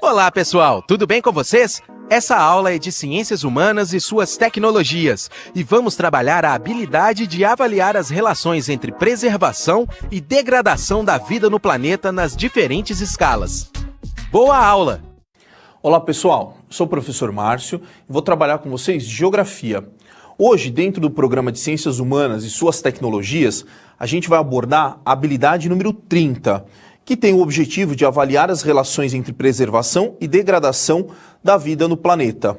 Olá, pessoal! Tudo bem com vocês? Essa aula é de Ciências Humanas e suas tecnologias e vamos trabalhar a habilidade de avaliar as relações entre preservação e degradação da vida no planeta nas diferentes escalas. Boa aula! Olá, pessoal! Sou o professor Márcio e vou trabalhar com vocês Geografia. Hoje, dentro do programa de Ciências Humanas e suas tecnologias, a gente vai abordar a habilidade número 30, que tem o objetivo de avaliar as relações entre preservação e degradação da vida no planeta.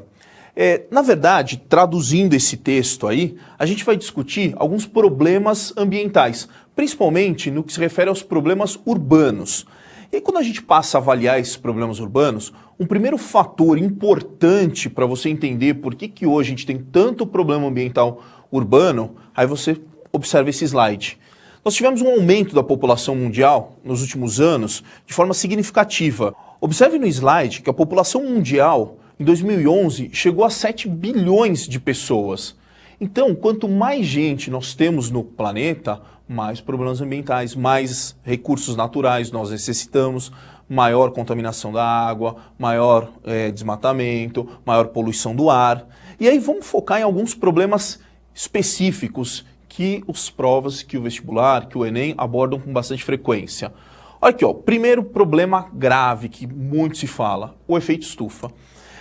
Na verdade, traduzindo esse texto aí, a gente vai discutir alguns problemas ambientais, principalmente no que se refere aos problemas urbanos. E aí, quando a gente passa a avaliar esses problemas urbanos, um primeiro fator importante para você entender por que hoje a gente tem tanto problema ambiental urbano, aí você observa esse slide. Nós tivemos um aumento da população mundial nos últimos anos de forma significativa. Observe no slide que a população mundial, em 2011, chegou a 7 bilhões de pessoas. Então, quanto mais gente nós temos no planeta, mais problemas ambientais, mais recursos naturais nós necessitamos, maior contaminação da água, maior desmatamento, maior poluição do ar. E aí vamos focar em alguns problemas específicos que os provas, que o vestibular, que o Enem abordam com bastante frequência. Olha aqui, ó, primeiro problema grave que muito se fala, o efeito estufa.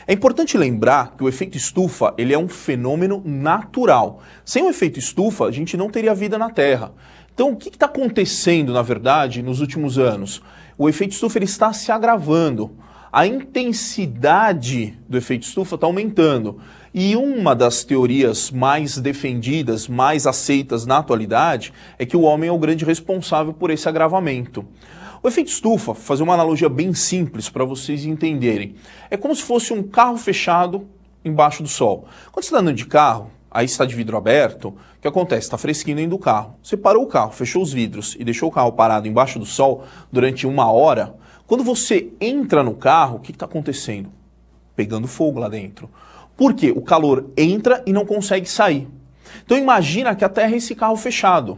É importante lembrar que o efeito estufa ele é um fenômeno natural. Sem o efeito estufa, a gente não teria vida na Terra. Então, o que está acontecendo, na verdade, nos últimos anos? O efeito estufa ele está se agravando. A intensidade do efeito estufa está aumentando. E uma das teorias mais defendidas, mais aceitas na atualidade, é que o homem é o grande responsável por esse agravamento. O efeito estufa, vou fazer uma analogia bem simples para vocês entenderem, é como se fosse um carro fechado embaixo do sol. Quando você está andando de carro, aí está de vidro aberto, o que acontece? Está fresquinho dentro do carro. Você parou o carro, fechou os vidros e deixou o carro parado embaixo do sol durante 1 hora. Quando você entra no carro, o que está acontecendo? Pegando fogo lá dentro. Por quê? O calor entra e não consegue sair. Então imagina que a Terra é esse carro fechado.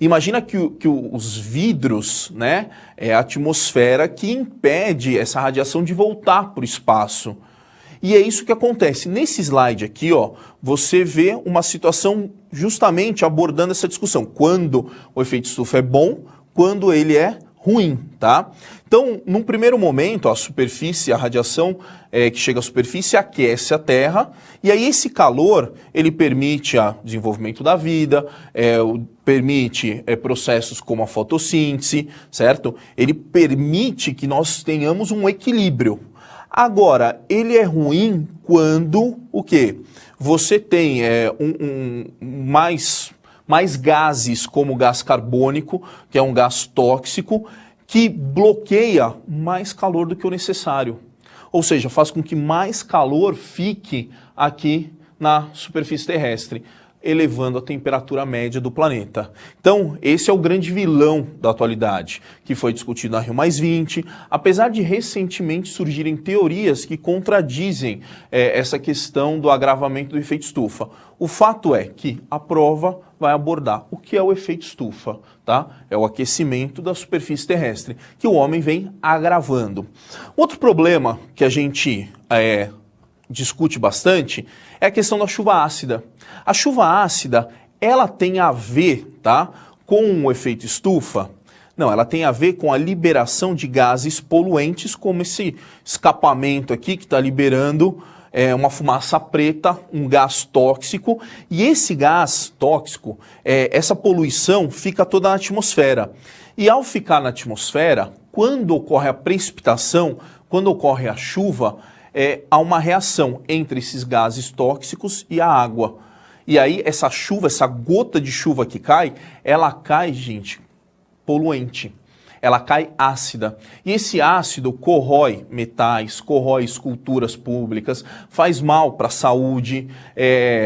Imagina que os vidros, né, é a atmosfera que impede essa radiação de voltar para o espaço. E é isso que acontece. Nesse slide aqui, ó, você vê uma situação justamente abordando essa discussão. Quando o efeito estufa é bom, quando ele é ruim, tá? Então, num primeiro momento, a superfície, a radiação que chega à superfície aquece a Terra, e aí esse calor, ele permite o desenvolvimento da vida, permite processos como a fotossíntese, certo? Ele permite que nós tenhamos um equilíbrio. Agora, ele é ruim quando, o quê? Você tem mais gases como o gás carbônico, que é um gás tóxico, que bloqueia mais calor do que o necessário. Ou seja, faz com que mais calor fique aqui na superfície terrestre, elevando a temperatura média do planeta. Então, esse é o grande vilão da atualidade, que foi discutido na Rio+20, apesar de recentemente surgirem teorias que contradizem essa questão do agravamento do efeito estufa. O fato é que a prova vai abordar o que é o efeito estufa, tá? É o aquecimento da superfície terrestre, que o homem vem agravando. Outro problema que a gente discute bastante é a questão da chuva ácida. A chuva ácida, ela tem a ver, tá, com o efeito estufa? Não, ela tem a ver com a liberação de gases poluentes, como esse escapamento aqui que está liberando uma fumaça preta, um gás tóxico, e esse gás tóxico, essa poluição fica toda na atmosfera. E ao ficar na atmosfera, quando ocorre a precipitação, quando ocorre a chuva, há uma reação entre esses gases tóxicos e a água. E aí essa chuva, essa gota de chuva que cai, ela cai, gente, poluente. Ela cai ácida. E esse ácido corrói metais, corrói esculturas públicas, faz mal para a saúde.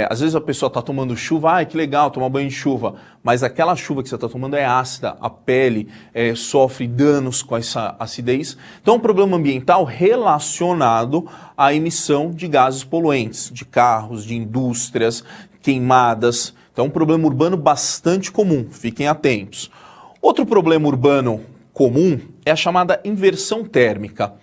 Às vezes a pessoa está tomando chuva, ai que legal tomar banho de chuva, mas aquela chuva que você está tomando é ácida, a pele sofre danos com essa acidez. Então é um problema ambiental relacionado à emissão de gases poluentes, de carros, de indústrias, queimadas. Então é um problema urbano bastante comum, fiquem atentos. Outro problema urbano comum é a chamada inversão térmica.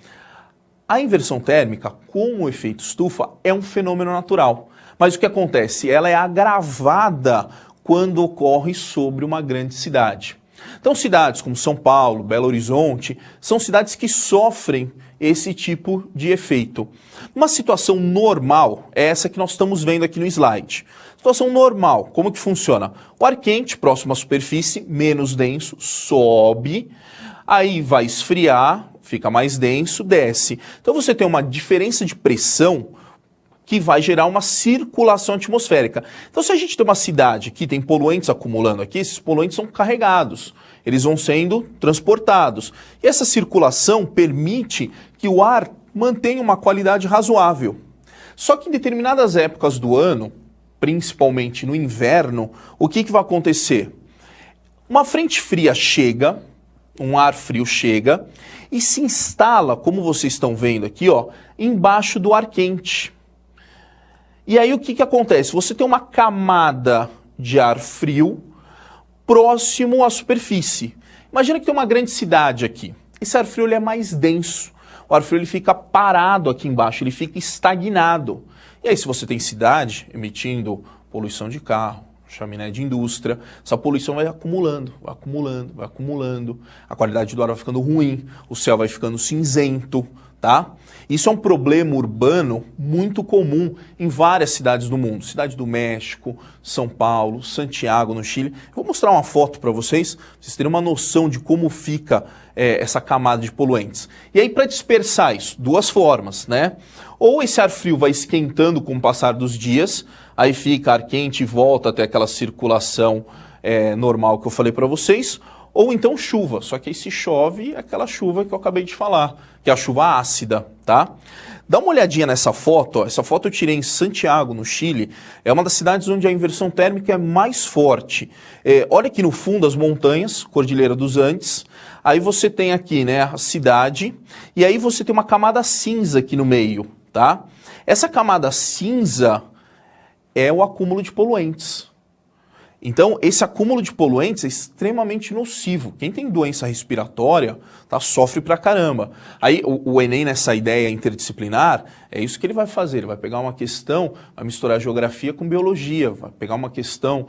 A inversão térmica, como o efeito estufa, é um fenômeno natural. Mas o que acontece? Ela é agravada quando ocorre sobre uma grande cidade. Então, cidades como São Paulo, Belo Horizonte, são cidades que sofrem esse tipo de efeito. Uma situação normal é essa que nós estamos vendo aqui no slide. Situação normal, como que funciona? O ar quente, próximo à superfície, menos denso, sobe, aí vai esfriar, fica mais denso, desce. Então você tem uma diferença de pressão que vai gerar uma circulação atmosférica. Então se a gente tem uma cidade que tem poluentes acumulando aqui, esses poluentes são carregados, eles vão sendo transportados. E essa circulação permite que o ar mantenha uma qualidade razoável. Só que em determinadas épocas do ano, principalmente no inverno, o que vai acontecer? Uma frente fria chega, um ar frio chega e se instala, como vocês estão vendo aqui, ó, embaixo do ar quente. E aí o que acontece? Você tem uma camada de ar frio próximo à superfície. Imagina que tem uma grande cidade aqui. Esse ar frio ele é mais denso. O ar frio ele fica parado aqui embaixo, ele fica estagnado. E aí se você tem cidade emitindo poluição de carro, chaminé de indústria, essa poluição vai acumulando, vai acumulando, vai acumulando. A qualidade do ar vai ficando ruim, o céu vai ficando cinzento, tá? Isso é um problema urbano muito comum em várias cidades do mundo. Cidade do México, São Paulo, Santiago, no Chile. Eu vou mostrar uma foto para vocês terem uma noção de como fica essa camada de poluentes. E aí, para dispersar isso, duas formas, né? Ou esse ar frio vai esquentando com o passar dos dias, aí fica ar quente e volta até aquela circulação normal que eu falei para vocês, ou então chuva, só que aí se chove é aquela chuva que eu acabei de falar, que é a chuva ácida, tá? Dá uma olhadinha nessa foto, ó. Essa foto eu tirei em Santiago, no Chile, é uma das cidades onde a inversão térmica é mais forte. Olha aqui no fundo as montanhas, Cordilheira dos Andes, aí você tem aqui, né, a cidade, e aí você tem uma camada cinza aqui no meio, tá? Essa camada cinza é o acúmulo de poluentes. Então, esse acúmulo de poluentes é extremamente nocivo. Quem tem doença respiratória, tá, sofre pra caramba. Aí, o Enem, nessa ideia interdisciplinar, é isso que ele vai fazer. Ele vai pegar uma questão, vai misturar geografia com biologia, vai pegar uma questão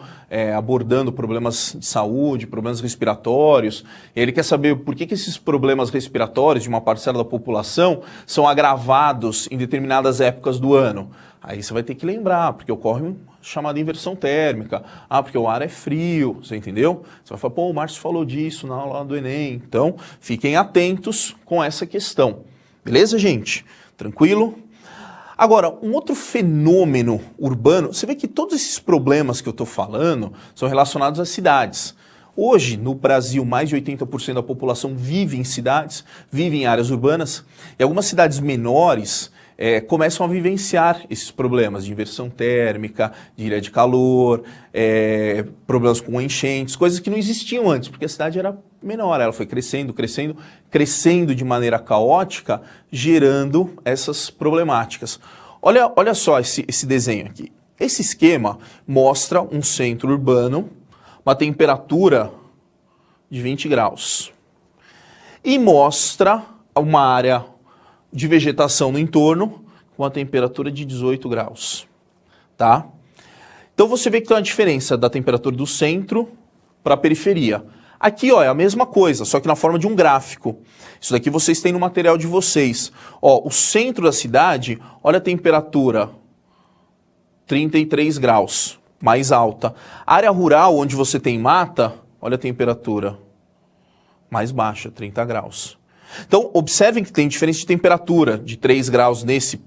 abordando problemas de saúde, problemas respiratórios. E ele quer saber por que esses problemas respiratórios de uma parcela da população são agravados em determinadas épocas do ano. Aí você vai ter que lembrar, porque ocorre uma chamada inversão térmica. Ah, porque o ar é frio, você entendeu? Você vai falar, pô, o Márcio falou disso na aula do Enem. Então, fiquem atentos com essa questão. Beleza, gente? Tranquilo? Agora, um outro fenômeno urbano, você vê que todos esses problemas que eu estou falando são relacionados às cidades. Hoje, no Brasil, mais de 80% da população vive em cidades, vive em áreas urbanas, e algumas cidades menores começam a vivenciar esses problemas de inversão térmica, de ilha de calor, problemas com enchentes, coisas que não existiam antes, porque a cidade era menor, ela foi crescendo, crescendo, crescendo de maneira caótica, gerando essas problemáticas. Olha só esse desenho aqui. Esse esquema mostra um centro urbano, uma temperatura de 20 graus. E mostra uma área de vegetação no entorno com a temperatura de 18 graus, tá? Então você vê que tem uma diferença da temperatura do centro para a periferia. Aqui, ó, é a mesma coisa, só que na forma de um gráfico. Isso daqui vocês têm no material de vocês. Ó, o centro da cidade, olha a temperatura, 33 graus, mais alta. A área rural, onde você tem mata, olha a temperatura, mais baixa, 30 graus. Então, observem que tem diferença de temperatura de 3 graus nesse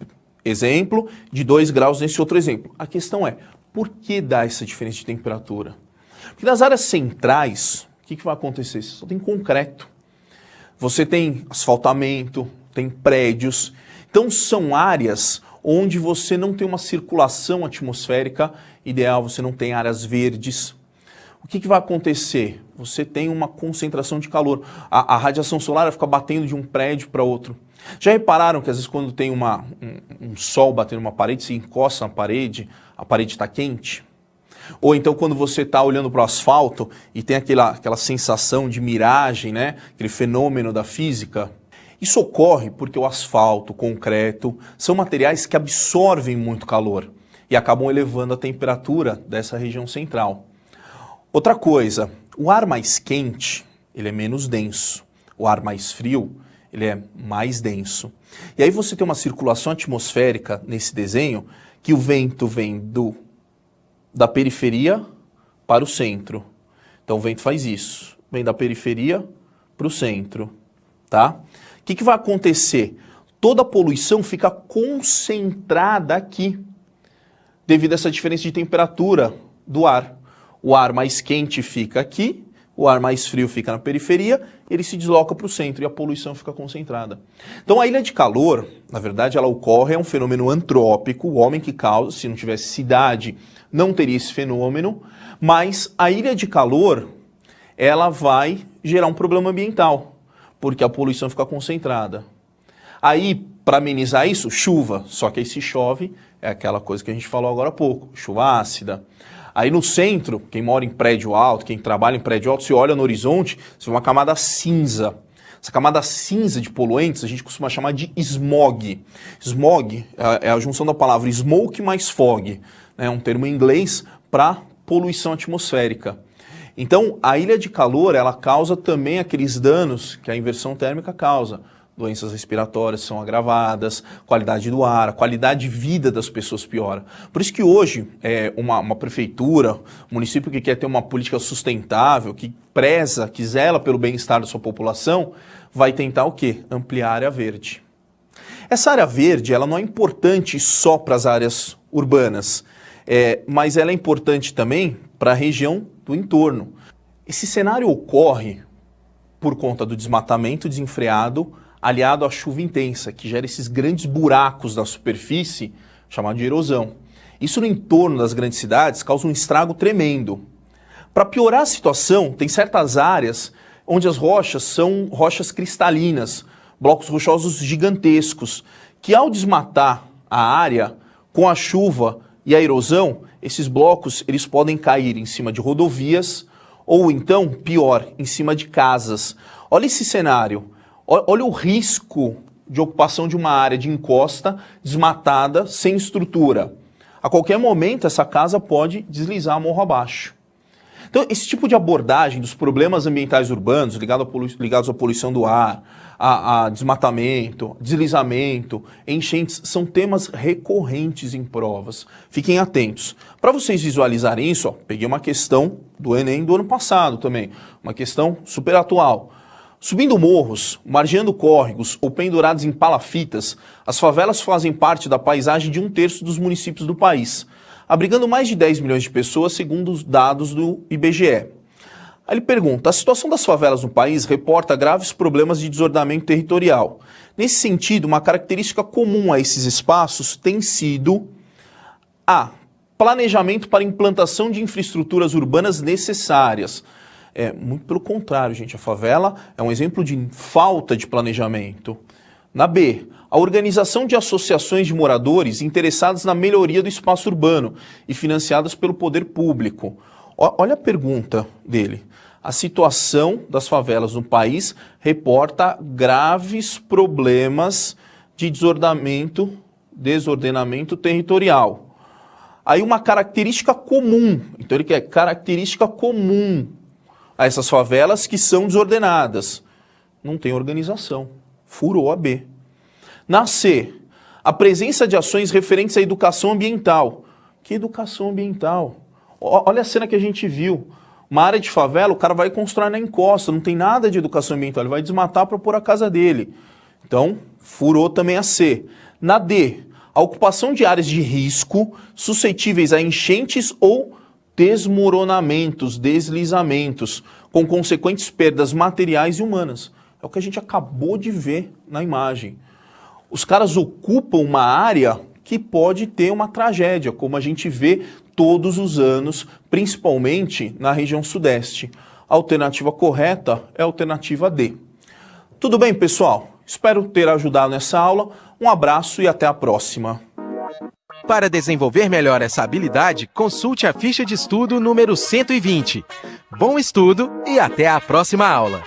exemplo, de 2 graus nesse outro exemplo. A questão é, por que dá essa diferença de temperatura? Porque nas áreas centrais, o que vai acontecer? Você só tem concreto. Você tem asfaltamento, tem prédios. Então, são áreas onde você não tem uma circulação atmosférica ideal, você não tem áreas verdes. O que vai acontecer? Você tem uma concentração de calor. A radiação solar fica batendo de um prédio para outro. Já repararam que às vezes quando tem um sol batendo numa parede, se encosta na parede, a parede está quente? Ou então quando você está olhando para o asfalto e tem aquela sensação de miragem, né? Aquele fenômeno da física. Isso ocorre porque o asfalto, o concreto, são materiais que absorvem muito calor e acabam elevando a temperatura dessa região central. Outra coisa, o ar mais quente, ele é menos denso. O ar mais frio, ele é mais denso. E aí você tem uma circulação atmosférica nesse desenho que o vento vem da periferia para o centro. Então o vento faz isso, vem da periferia para o centro, tá? O que vai acontecer? Toda a poluição fica concentrada aqui, devido a essa diferença de temperatura do ar. O ar mais quente fica aqui, o ar mais frio fica na periferia, ele se desloca para o centro e a poluição fica concentrada. Então a ilha de calor, na verdade, ela ocorre, é um fenômeno antrópico, o homem que causa, se não tivesse cidade, não teria esse fenômeno, mas a ilha de calor, ela vai gerar um problema ambiental, porque a poluição fica concentrada. Aí, para amenizar isso, chuva, só que aí se chove, é aquela coisa que a gente falou agora há pouco, chuva ácida. Aí no centro, quem mora em prédio alto, quem trabalha em prédio alto, se olha no horizonte, você vê uma camada cinza. Essa camada cinza de poluentes a gente costuma chamar de smog. Smog é a junção da palavra smoke mais fog, é um termo em inglês para poluição atmosférica. Então, a ilha de calor, ela causa também aqueles danos que a inversão térmica causa. Doenças respiratórias são agravadas, qualidade do ar, a qualidade de vida das pessoas piora. Por isso que hoje, uma prefeitura, um município que quer ter uma política sustentável, que preza, que zela pelo bem-estar da sua população, vai tentar o quê? Ampliar a área verde. Essa área verde, ela não é importante só para as áreas urbanas, mas ela é importante também para a região do entorno. Esse cenário ocorre por conta do desmatamento desenfreado, aliado à chuva intensa, que gera esses grandes buracos na superfície, chamado de erosão. Isso no entorno das grandes cidades causa um estrago tremendo. Para piorar a situação, tem certas áreas onde as rochas são rochas cristalinas, blocos rochosos gigantescos, que ao desmatar a área, com a chuva e a erosão, esses blocos eles podem cair em cima de rodovias ou então, pior, em cima de casas. Olha esse cenário. Olha o risco de ocupação de uma área de encosta desmatada, sem estrutura. A qualquer momento, essa casa pode deslizar morro abaixo. Então, esse tipo de abordagem dos problemas ambientais urbanos ligados à poluição do ar, a desmatamento, deslizamento, enchentes, são temas recorrentes em provas. Fiquem atentos. Para vocês visualizarem isso, peguei uma questão do Enem do ano passado também, uma questão super atual. Subindo morros, margeando córregos ou pendurados em palafitas, as favelas fazem parte da paisagem de 1/3 dos municípios do país, abrigando mais de 10 milhões de pessoas, segundo os dados do IBGE. Aí ele pergunta, a situação das favelas no país reporta graves problemas de desordenamento territorial. Nesse sentido, uma característica comum a esses espaços tem sido planejamento para implantação de infraestruturas urbanas necessárias. Muito pelo contrário, gente, a favela é um exemplo de falta de planejamento. Na B, a organização de associações de moradores interessadas na melhoria do espaço urbano e financiadas pelo poder público. Olha a pergunta dele. A situação das favelas no país reporta graves problemas de desordenamento territorial. Aí uma característica comum, então ele quer característica comum a essas favelas que são desordenadas. Não tem organização. Furou a B. Na C, a presença de ações referentes à educação ambiental. Que educação ambiental? Olha a cena que a gente viu. Uma área de favela, o cara vai construir na encosta, não tem nada de educação ambiental, ele vai desmatar para pôr a casa dele. Então, furou também a C. Na D, a ocupação de áreas de risco suscetíveis a enchentes ou desmoronamentos, deslizamentos, com consequentes perdas materiais e humanas. É o que a gente acabou de ver na imagem. Os caras ocupam uma área que pode ter uma tragédia, como a gente vê todos os anos, principalmente na região sudeste. A alternativa correta é a alternativa D. Tudo bem, pessoal? Espero ter ajudado nessa aula. Um abraço e até a próxima. Para desenvolver melhor essa habilidade, consulte a ficha de estudo número 120. Bom estudo e até a próxima aula!